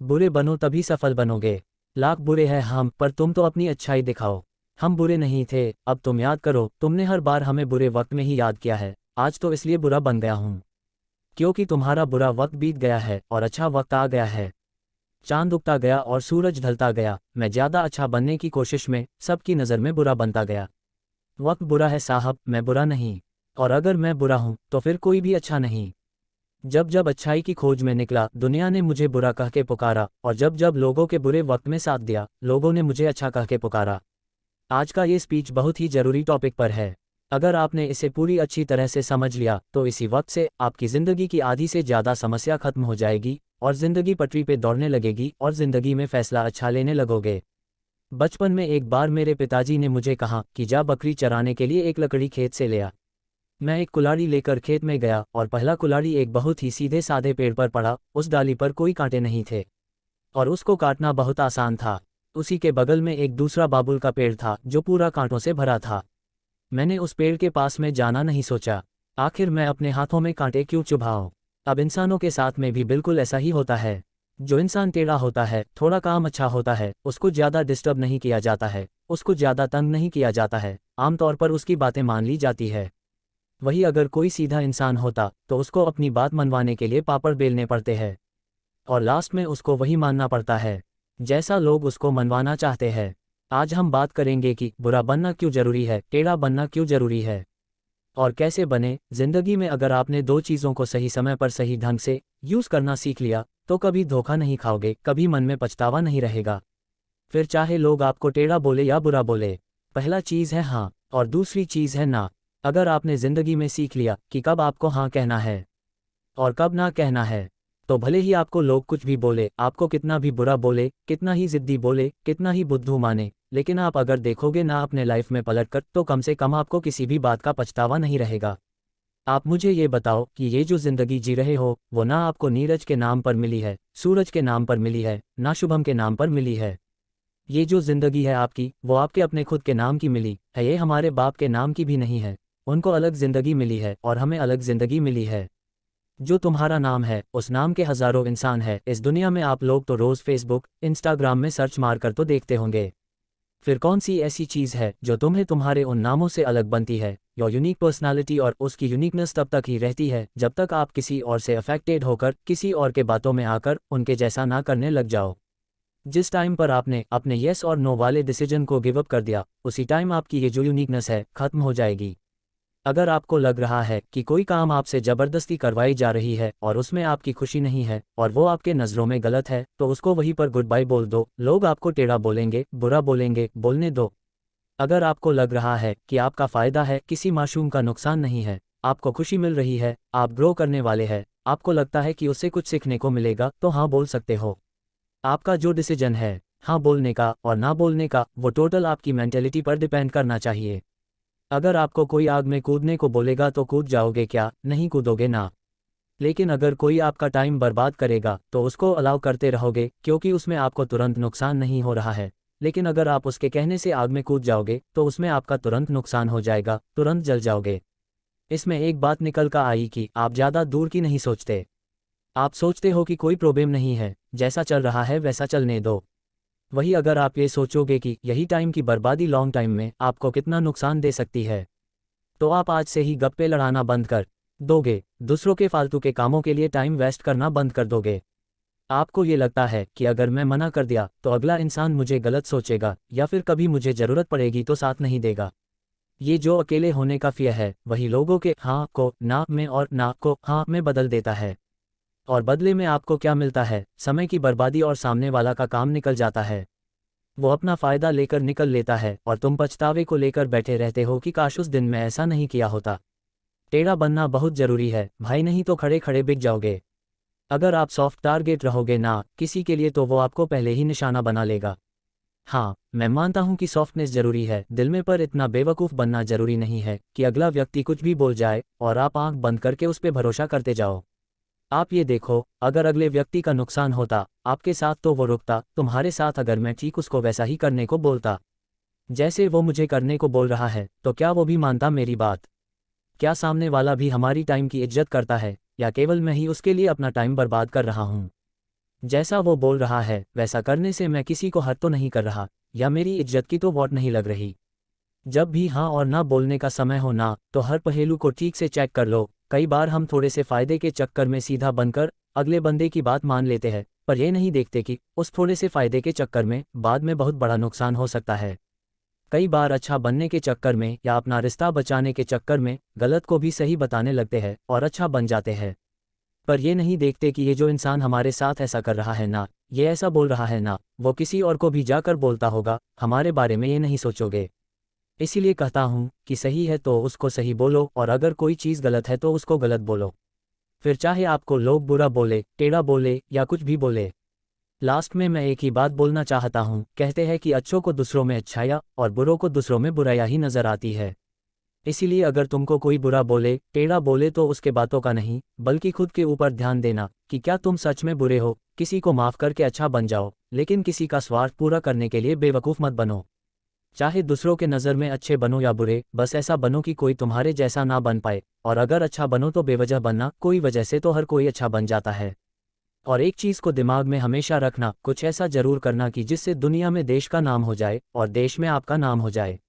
बुरे बनो तभी सफल बनोगे। लाख बुरे हैं हम, पर तुम तो अपनी अच्छाई दिखाओ। हम बुरे नहीं थे, अब तुम याद करो, तुमने हर बार हमें बुरे वक्त में ही याद किया है। आज तो इसलिए बुरा बन गया हूँ क्योंकि तुम्हारा बुरा वक्त बीत गया है और अच्छा वक्त आ गया है। चांद उगता गया और सूरज ढलता गया, मैं ज्यादा अच्छा बनने की कोशिश में सबकी नज़र में बुरा बनता गया। वक्त बुरा है साहब, मैं बुरा नहीं। और अगर मैं बुरा हूं तो फिर कोई भी अच्छा नहीं। जब जब अच्छाई की खोज में निकला, दुनिया ने मुझे बुरा कह के पुकारा, और जब जब लोगों के बुरे वक्त में साथ दिया, लोगों ने मुझे अच्छा कह के पुकारा। आज का ये स्पीच बहुत ही जरूरी टॉपिक पर है। अगर आपने इसे पूरी अच्छी तरह से समझ लिया तो इसी वक्त से आपकी ज़िंदगी की आधी से ज़्यादा समस्या खत्म हो जाएगी और ज़िंदगी पटरी पे दौड़ने लगेगी और ज़िंदगी में फैसला अच्छा लेने लगोगे। बचपन में एक बार मेरे पिताजी ने मुझे कहा कि जा बकरी चराने के लिए एक लकड़ी खेत से ले आ। मैं एक कुल्हाड़ी लेकर खेत में गया और पहला कुल्हाड़ी एक बहुत ही सीधे साधे पेड़ पर पड़ा। उस डाली पर कोई कांटे नहीं थे और उसको काटना बहुत आसान था। उसी के बगल में एक दूसरा बाबुल का पेड़ था जो पूरा कांटों से भरा था। मैंने उस पेड़ के पास में जाना नहीं सोचा। आखिर मैं अपने हाथों में कांटे क्यों चुभाऊं। अब इंसानों के साथ में भी बिल्कुल ऐसा ही होता है। जो इंसान टेढ़ा होता है, थोड़ा काम अच्छा होता है, उसको ज़्यादा डिस्टर्ब नहीं किया जाता है, उसको ज़्यादा तंग नहीं किया जाता है, आमतौर पर उसकी बातें मान ली जाती है। वही अगर कोई सीधा इंसान होता तो उसको अपनी बात मनवाने के लिए पापड़ बेलने पड़ते हैं और लास्ट में उसको वही मानना पड़ता है जैसा लोग उसको मनवाना चाहते हैं। आज हम बात करेंगे कि बुरा बनना क्यों जरूरी है, टेढ़ा बनना क्यों जरूरी है और कैसे बने। जिंदगी में अगर आपने दो चीज़ों को सही समय पर सही ढंग से यूज़ करना सीख लिया तो कभी धोखा नहीं खाओगे, कभी मन में पछतावा नहीं रहेगा। फिर चाहे लोग आपको टेढ़ा बोले या बुरा बोले, पहला चीज़ है हाँ और दूसरी चीज़ है ना। अगर आपने ज़िंदगी में सीख लिया कि कब आपको हाँ कहना है और कब ना कहना है, तो भले ही आपको लोग कुछ भी बोले, आपको कितना भी बुरा बोले, कितना ही जिद्दी बोले, कितना ही बुद्धू माने, लेकिन आप अगर देखोगे ना अपने लाइफ में पलटकर, तो कम से कम आपको किसी भी बात का पछतावा नहीं रहेगा। आप मुझे ये बताओ कि ये जो जिंदगी जी रहे हो वो ना आपको नीरज के नाम पर मिली है, सूरज के नाम पर मिली है, ना शुभम के नाम पर मिली है। ये जो जिंदगी है आपकी, वो आपके अपने खुद के नाम की मिली है, ये हमारे बाप के नाम की भी नहीं है। उनको अलग जिंदगी मिली है और हमें अलग जिंदगी मिली है। जो तुम्हारा नाम है उस नाम के हजारों इंसान है इस दुनिया में। आप लोग तो रोज फेसबुक इंस्टाग्राम में सर्च मार कर तो देखते होंगे। फिर कौन सी ऐसी चीज़ है जो तुम्हें तुम्हारे उन नामों से अलग बनती है। योर यूनिक पर्सनालिटी, और उसकी यूनिकनेस तब तक ही रहती है जब तक आप किसी और से अफेक्टेड होकर, किसी और के बातों में आकर उनके जैसा ना करने लग जाओ। जिस टाइम पर आपने अपने येस और नो वाले डिसीजन को गिव अप कर दिया, उसी टाइम आपकी ये जो यूनिकनेस है खत्म हो जाएगी। अगर आपको लग रहा है कि कोई काम आपसे ज़बरदस्ती करवाई जा रही है और उसमें आपकी खुशी नहीं है और वो आपके नज़रों में गलत है, तो उसको वहीं पर गुड बाय बोल दो। लोग आपको टेढ़ा बोलेंगे, बुरा बोलेंगे, बोलने दो। अगर आपको लग रहा है कि आपका फ़ायदा है, किसी मासूम का नुकसान नहीं है, आपको खुशी मिल रही है, आप ग्रो करने वाले हैं, आपको लगता है कि उससे कुछ सीखने को मिलेगा, तो हाँ बोल सकते हो। आपका जो डिसीजन है हाँ बोलने का और ना बोलने का, वो टोटल आपकी मेंटेलिटी पर डिपेंड करना चाहिए। अगर आपको कोई आग में कूदने को बोलेगा तो कूद जाओगे क्या? नहीं कूदोगे ना। लेकिन अगर कोई आपका टाइम बर्बाद करेगा तो उसको अलाउ करते रहोगे क्योंकि उसमें आपको तुरंत नुकसान नहीं हो रहा है। लेकिन अगर आप उसके कहने से आग में कूद जाओगे तो उसमें आपका तुरंत नुकसान हो जाएगा, तुरंत जल जाओगे। इसमें एक बात निकल कर आई कि आप ज़्यादा दूर की नहीं सोचते। आप सोचते हो कि कोई प्रॉब्लम नहीं है, जैसा चल रहा है वैसा चलने दो। वही अगर आप ये सोचोगे कि यही टाइम की बर्बादी लॉन्ग टाइम में आपको कितना नुकसान दे सकती है, तो आप आज से ही गप्पे लड़ाना बंद कर दोगे, दूसरों के फालतू के कामों के लिए टाइम वेस्ट करना बंद कर दोगे। आपको ये लगता है कि अगर मैं मना कर दिया तो अगला इंसान मुझे गलत सोचेगा या फिर कभी मुझे ज़रूरत पड़ेगी तो साथ नहीं देगा। ये जो अकेले होने का फियर है, वही लोगों के हाँ को ना में और ना को हाँ में बदल देता है। और बदले में आपको क्या मिलता है? समय की बर्बादी और सामने वाला का काम निकल जाता है। वो अपना फ़ायदा लेकर निकल लेता है और तुम पछतावे को लेकर बैठे रहते हो कि काश उस दिन मैं ऐसा नहीं किया होता। टेढ़ा बनना बहुत ज़रूरी है भाई, नहीं तो खड़े खड़े बिक जाओगे। अगर आप सॉफ्ट टारगेट रहोगे ना किसी के लिए, तो वो आपको पहले ही निशाना बना लेगा। हाँ, मैं मानता हूँ कि सॉफ्टनेस ज़रूरी है दिल में, पर इतना बेवकूफ़ बनना ज़रूरी नहीं है कि अगला व्यक्ति कुछ भी बोल जाए और आप आंख बंद करके उस पर भरोसा करते जाओ। आप ये देखो, अगर अगले व्यक्ति का नुकसान होता आपके साथ तो वो रुकता, तुम्हारे साथ अगर मैं ठीक उसको वैसा ही करने को बोलता जैसे वो मुझे करने को बोल रहा है, तो क्या वो भी मानता मेरी बात? क्या सामने वाला भी हमारी टाइम की इज्जत करता है, या केवल मैं ही उसके लिए अपना टाइम बर्बाद कर रहा हूँ? जैसा वो बोल रहा है वैसा करने से मैं किसी को हर्ट तो नहीं कर रहा, या मेरी इज्जत की तो वोट नहीं लग रही। जब भी हाँ और ना बोलने का समय हो ना, तो हर पहलू को ठीक से चेक कर लो। कई बार हम थोड़े से फायदे के चक्कर में सीधा बनकर अगले बंदे की बात मान लेते हैं, पर ये नहीं देखते कि उस थोड़े से फायदे के चक्कर में बाद में बहुत बड़ा नुकसान हो सकता है। कई बार अच्छा बनने के चक्कर में या अपना रिश्ता बचाने के चक्कर में गलत को भी सही बताने लगते हैं और अच्छा बन जाते हैं। पर ये नहीं देखते कि ये जो इंसान हमारे साथ ऐसा कर रहा है ना, ये ऐसा बोल रहा है ना, वो किसी और को भी जाकर बोलता होगा, हमारे बारे में ये नहीं सोचोगे। इसीलिए कहता हूँ कि सही है तो उसको सही बोलो, और अगर कोई चीज़ गलत है तो उसको गलत बोलो। फिर चाहे आपको लोग बुरा बोले, टेढ़ा बोले या कुछ भी बोले। लास्ट में मैं एक ही बात बोलना चाहता हूँ, कहते हैं कि अच्छों को दूसरों में अच्छाइयाँ और बुरों को दूसरों में बुराइयाँ ही नजर आती है। इसीलिए अगर तुमको कोई बुरा बोले, टेढ़ा बोले तो उसके बातों का नहीं, बल्कि खुद के ऊपर ध्यान देना कि क्या तुम सच में बुरे हो। किसी को माफ करके अच्छा बन जाओ, लेकिन किसी का स्वार्थ पूरा करने के लिए बेवकूफ़ मत बनो। चाहे दूसरों के नज़र में अच्छे बनो या बुरे, बस ऐसा बनो कि कोई तुम्हारे जैसा ना बन पाए। और अगर अच्छा बनो तो बेवजह बनना, कोई वजह से तो हर कोई अच्छा बन जाता है। और एक चीज़ को दिमाग में हमेशा रखना, कुछ ऐसा जरूर करना कि जिससे दुनिया में देश का नाम हो जाए और देश में आपका नाम हो जाए।